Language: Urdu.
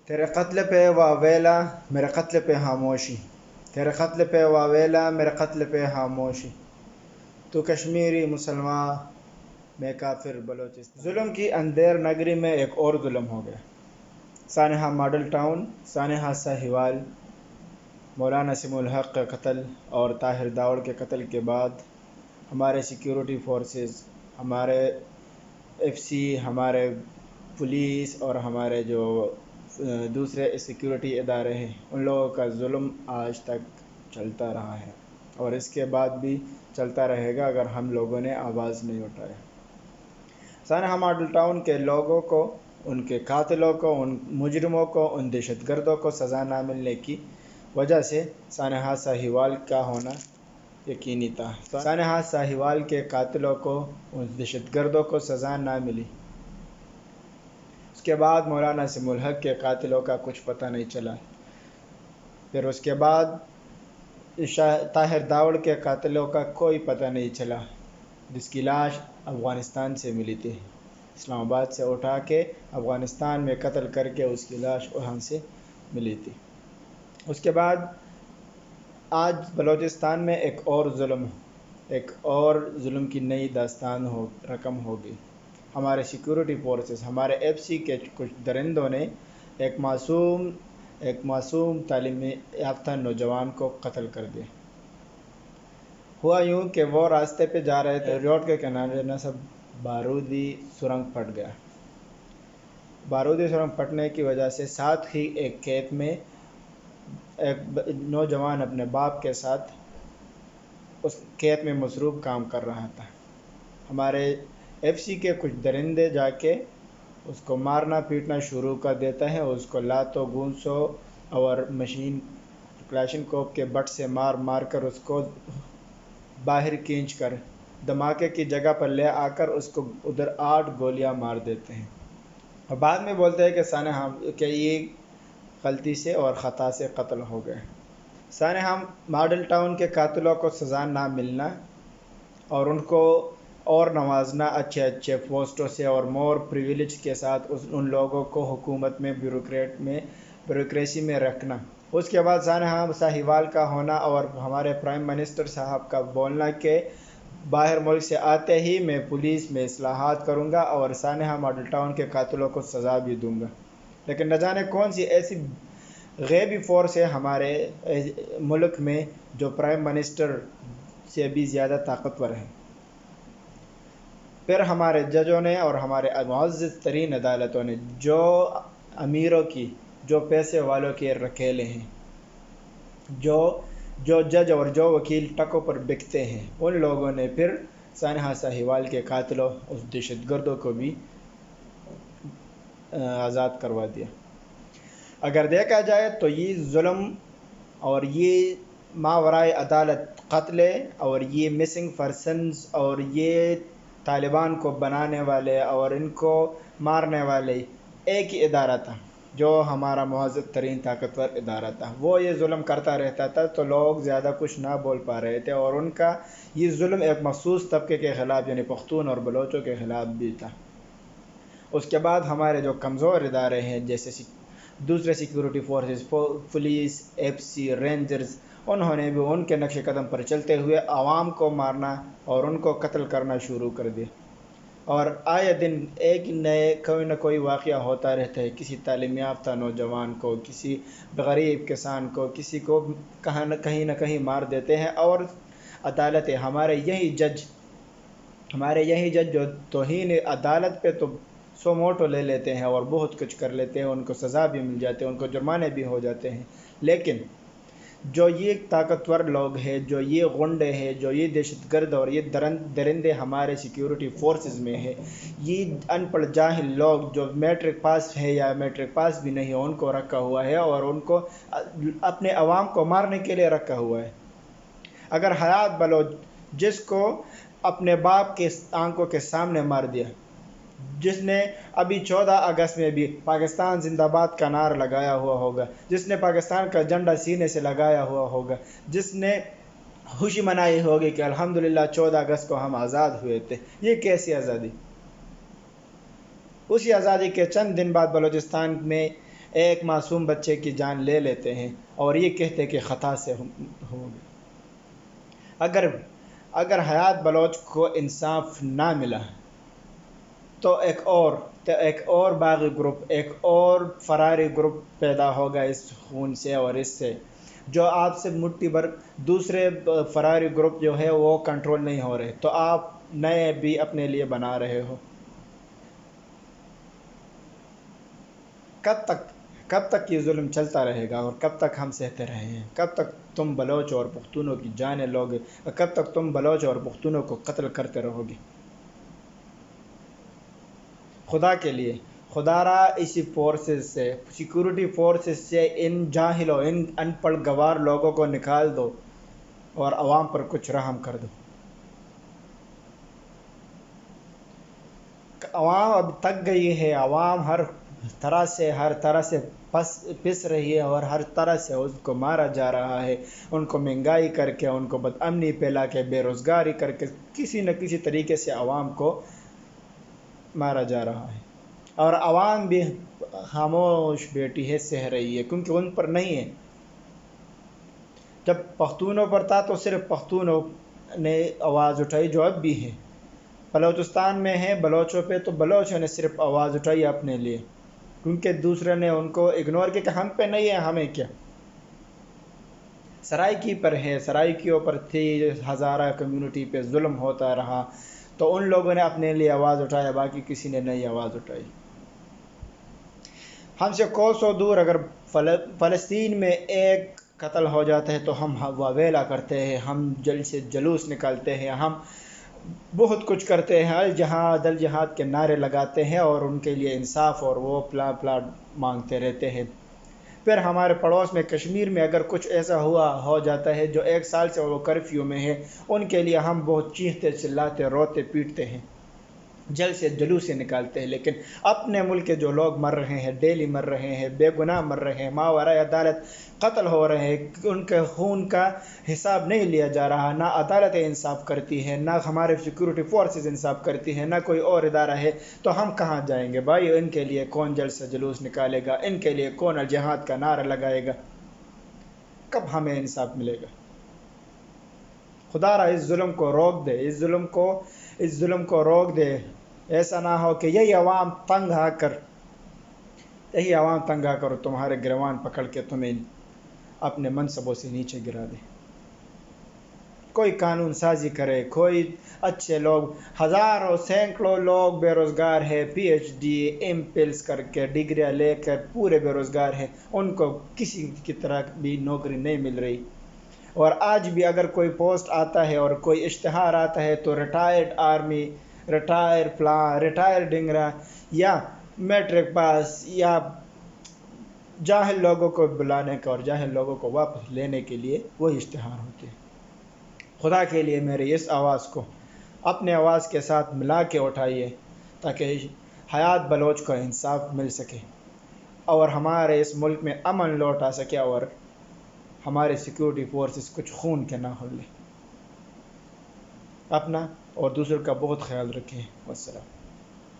تیرے قتل پہ واویلا میرے قتل پہ خاموشی، تیرے قتل پہ واویلا میرے قتل پہ خاموشی، تو کشمیری مسلمان میں کافر بلوچستان۔ ظلم کی اندھیر نگری میں ایک اور ظلم ہو گیا۔ سانحہ ماڈل ٹاؤن، سانحہ ساہیوال، مولانا سمیع الحق کا قتل اور طاہر داوڑ کے قتل کے بعد ہمارے سیکیورٹی فورسز، ہمارے ایف سی، ہمارے پولیس اور ہمارے جو دوسرے سیکیورٹی ادارے ہیں، ان لوگوں کا ظلم آج تک چلتا رہا ہے اور اس کے بعد بھی چلتا رہے گا اگر ہم لوگوں نے آواز نہیں اٹھایا۔ سانحہ ماڈل ٹاؤن کے لوگوں کو، ان کے قاتلوں کو، ان مجرموں کو، ان دہشت گردوں کو سزا نہ ملنے کی وجہ سے سانحہ ساہیوال کا ہونا یقینی تھا۔ سانحہ ساہیوال کے قاتلوں کو، ان دہشت گردوں کو سزا نہ ملی، اس کے بعد مولانا سمیع الحق کے قاتلوں کا کچھ پتہ نہیں چلا، پھر اس کے بعد طاہر داوڑ کے قاتلوں کا کوئی پتہ نہیں چلا، جس کی لاش افغانستان سے ملی تھی، اسلام آباد سے اٹھا کے افغانستان میں قتل کر کے اس کی لاش وہاں سے ملی تھی۔ اس کے بعد آج بلوچستان میں ایک اور ظلم کی نئی داستان رقم ہو گئی۔ ہمارے سیکیورٹی فورسز، ہمارے ایف سی کے کچھ درندوں نے ایک معصوم تعلیم یافتہ نوجوان کو قتل کر دیا۔ ہوا یوں کہ وہ راستے پہ جا رہے تھے، روڈ کے کنارے نصب بارودی سرنگ پھٹ گیا۔ بارودی سرنگ پھٹنے کی وجہ سے ساتھ ہی ایک کھیت میں ایک نوجوان اپنے باپ کے ساتھ اس کھیت میں مصروف کام کر رہا تھا۔ ہمارے ایف سی کے کچھ درندے جا کے اس کو مارنا پیٹنا شروع کر دیتا ہے، اس کو لاتوں گونسوں اور مشین کلاشن کوپ کے بٹ سے مار کر اس کو باہر کھینچ کر دھماکے کی جگہ پر لے آ کر اس کو ادھر 8 گولیاں مار دیتے ہیں، اور بعد میں بولتے ہیں کہ سانحہ کہ یہ غلطی سے اور خطا سے قتل ہو گئے۔ سانحہ ماڈل ٹاؤن کے قاتلوں کو سزا نہ ملنا اور ان کو اور نوازنا اچھے پوسٹوں سے اور مور پریویلیج کے ساتھ ان لوگوں کو حکومت میں بیوروکریسی میں رکھنا، اس کے بعد سانحہ ساہیوال کا ہونا اور ہمارے پرائم منسٹر صاحب کا بولنا کہ باہر ملک سے آتے ہی میں پولیس میں اصلاحات کروں گا اور سانحہ ماڈل ٹاؤن کے قاتلوں کو سزا بھی دوں گا، لیکن نہ جانے کون سی ایسی غیبی فورس ہے ہمارے ملک میں جو پرائم منسٹر سے بھی زیادہ طاقتور ہے۔ پھر ہمارے ججوں نے اور ہمارے معزز ترین عدالتوں نے جو امیروں کی، جو پیسے والوں کے رکیلے ہیں، جو جج اور جو وکیل ٹکوں پر بکتے ہیں، ان لوگوں نے پھر سانحہ ساہیوال کے قاتلوں، اس دہشت گردوں کو بھی آزاد کروا دیا۔ اگر دیکھا جائے تو یہ ظلم اور یہ ماورائے عدالت قتل اور یہ مسنگ پرسنز اور یہ طالبان کو بنانے والے اور ان کو مارنے والے ایک ہی ادارہ تھا جو ہمارا معزز ترین طاقتور ادارہ تھا، وہ یہ ظلم کرتا رہتا تھا تو لوگ زیادہ کچھ نہ بول پا رہے تھے، اور ان کا یہ ظلم ایک مخصوص طبقے کے خلاف یعنی پختون اور بلوچوں کے خلاف بھی تھا۔ اس کے بعد ہمارے جو کمزور ادارے ہیں جیسے دوسرے security forces, police, F C, rangers, انہوں نے بھی ان کے نقش قدم پر چلتے ہوئے عوام کو مارنا اور ان کو قتل کرنا شروع کر دیا، اور آئے دن ایک نئے کوئی نہ کوئی واقعہ ہوتا رہتا ہے، کسی تعلیم یافتہ نوجوان کو، کسی غریب کسان کو، کسی کو کہیں نہ کہیں مار دیتے ہیں، اور عدالتیں ہمارے یہی جج جو توہین عدالت پہ تو سو موٹو لے لیتے ہیں اور بہت کچھ کر لیتے ہیں، ان کو سزا بھی مل جاتے ہیں، ان کو جرمانے بھی ہو جاتے ہیں، لیکن جو یہ طاقتور لوگ ہیں، جو یہ غنڈے ہیں، جو یہ دہشت گرد اور یہ درندے ہمارے سیکیورٹی فورسز میں ہیں، یہ ان پڑھ جاہل لوگ جو میٹرک پاس ہے یا میٹرک پاس بھی نہیں ان کو رکھا ہوا ہے اور ان کو اپنے عوام کو مارنے کے لیے رکھا ہوا ہے۔ اگر حیات بلوچ جس کو اپنے باپ کے آنکھوں کے سامنے مار دیا، جس نے ابھی 14 اگست میں بھی پاکستان زندہ باد کا نعرہ لگایا ہوا ہوگا، جس نے پاکستان کا جھنڈا سینے سے لگایا ہوا ہوگا، جس نے خوشی منائی ہوگی کہ الحمدللہ 14 اگست کو ہم آزاد ہوئے تھے، یہ کیسی آزادی؟ اسی آزادی کے چند دن بعد بلوچستان میں ایک معصوم بچے کی جان لے لیتے ہیں اور یہ کہتے کہ خطا سے ہوگی۔ اگر حیات بلوچ کو انصاف نہ ملا تو ایک اور باغی گروپ، ایک اور فراری گروپ پیدا ہوگا اس خون سے اور اس سے، جو آپ سے مٹھی بھر دوسرے فراری گروپ جو ہے وہ کنٹرول نہیں ہو رہے، تو آپ نئے بھی اپنے لیے بنا رہے ہو۔ کب تک یہ ظلم چلتا رہے گا اور کب تک ہم سہتے رہے ہیں؟ کب تک تم بلوچ اور پختونوں کی جانیں لوگے؟ کب تک تم بلوچ اور پختونوں کو قتل کرتے رہو گے؟ خدا کے لیے، خدا را اسی فورسز سے، سیکورٹی فورسز سے ان جاہلوں، ان ان پڑھ گوار لوگوں کو نکال دو اور عوام پر کچھ رحم کر دو۔ عوام اب تک گئی ہے، عوام ہر طرح سے پس رہی ہے اور ہر طرح سے اس کو مارا جا رہا ہے، ان کو مہنگائی کر کے، ان کو بد امنی پھیلا کے، بے روزگاری کر کے، کسی نہ کسی طریقے سے عوام کو مارا جا رہا ہے، اور عوام بھی خاموش بیٹھی ہے، سہ رہی ہے، کیونکہ ان پر نہیں ہے۔ جب پختونوں پر تھا تو صرف پختونوں نے آواز اٹھائی، جو اب بھی ہے۔ بلوچستان میں ہے بلوچوں پہ، تو بلوچوں نے صرف آواز اٹھائی اپنے لیے، کیونکہ دوسرے نے ان کو اگنور کیا کہ ہم پہ نہیں ہے، ہمیں کیا۔ سرائکی پر ہے، سرائکیوں پر تھی، ہزارہ کمیونٹی پہ ظلم ہوتا رہا، تو ان لوگوں نے اپنے لیے آواز اٹھایا، باقی کسی نے نہیں آواز اٹھائی۔ ہم سے کوسوں دور اگر فلسطین میں ایک قتل ہو جاتا ہے تو ہم واویلا کرتے ہیں، ہم جل سے جلوس نکالتے ہیں، ہم بہت کچھ کرتے ہیں، الجہاد الجہاد کے نعرے لگاتے ہیں اور ان کے لیے انصاف اور وہ پلا مانگتے رہتے ہیں۔ پھر ہمارے پڑوس میں کشمیر میں اگر کچھ ایسا ہو جاتا ہے جو 1 سال سے وہ کرفیو میں ہے، ان کے لیے ہم بہت چیختے چلاتے روتے پیٹتے ہیں، جل سے جلوس سے نکالتے ہیں، لیکن اپنے ملک کے جو لوگ مر رہے ہیں، ڈیلی مر رہے ہیں، بے گناہ مر رہے ہیں، ماوراء عدالت قتل ہو رہے ہیں، ان کے خون کا حساب نہیں لیا جا رہا، نہ عدالت انصاف کرتی ہے، نہ ہمارے سیکورٹی فورسز انصاف کرتی ہے، نہ کوئی اور ادارہ ہے، تو ہم کہاں جائیں گے بھائی؟ ان کے لیے کون جل سے جلوس نکالے گا؟ ان کے لیے کون الجہاد کا نعرہ لگائے گا؟ کب ہمیں انصاف ملے گا؟ خدا را اس ظلم کو روک دے، اس ظلم کو روک دے۔ ایسا نہ ہو کہ یہی عوام تنگ آ کر تمہارے گریوان پکڑ کے تمہیں اپنے منصبوں سے نیچے گرا دے۔ کوئی قانون سازی کرے، کوئی اچھے لوگ، ہزاروں سینکڑوں لوگ بے روزگار ہے، P H D M plus کر کے ڈگریاں لے کر پورے بے روزگار ہیں، ان کو کسی کی طرح بھی نوکری نہیں مل رہی، اور آج بھی اگر کوئی پوسٹ آتا ہے اور کوئی اشتہار آتا ہے تو ریٹائرڈ آرمی، ریٹائر ڈنگرا یا میٹرک پاس یا جاہل لوگوں کو بلانے کا اور جاہل لوگوں کو واپس لینے کے لیے وہی اشتہار ہوتے ہیں۔ خدا کے لیے میری اس آواز کو اپنے آواز کے ساتھ ملا کے اٹھائیے تاکہ حیات بلوچ کو انصاف مل سکے اور ہمارے اس ملک میں امن لوٹ آ سکے اور ہمارے سیکورٹی فورسز کچھ خون کے نہ ہولے۔ اپنا اور دوسروں کا بہت خیال رکھیں۔ والسلام۔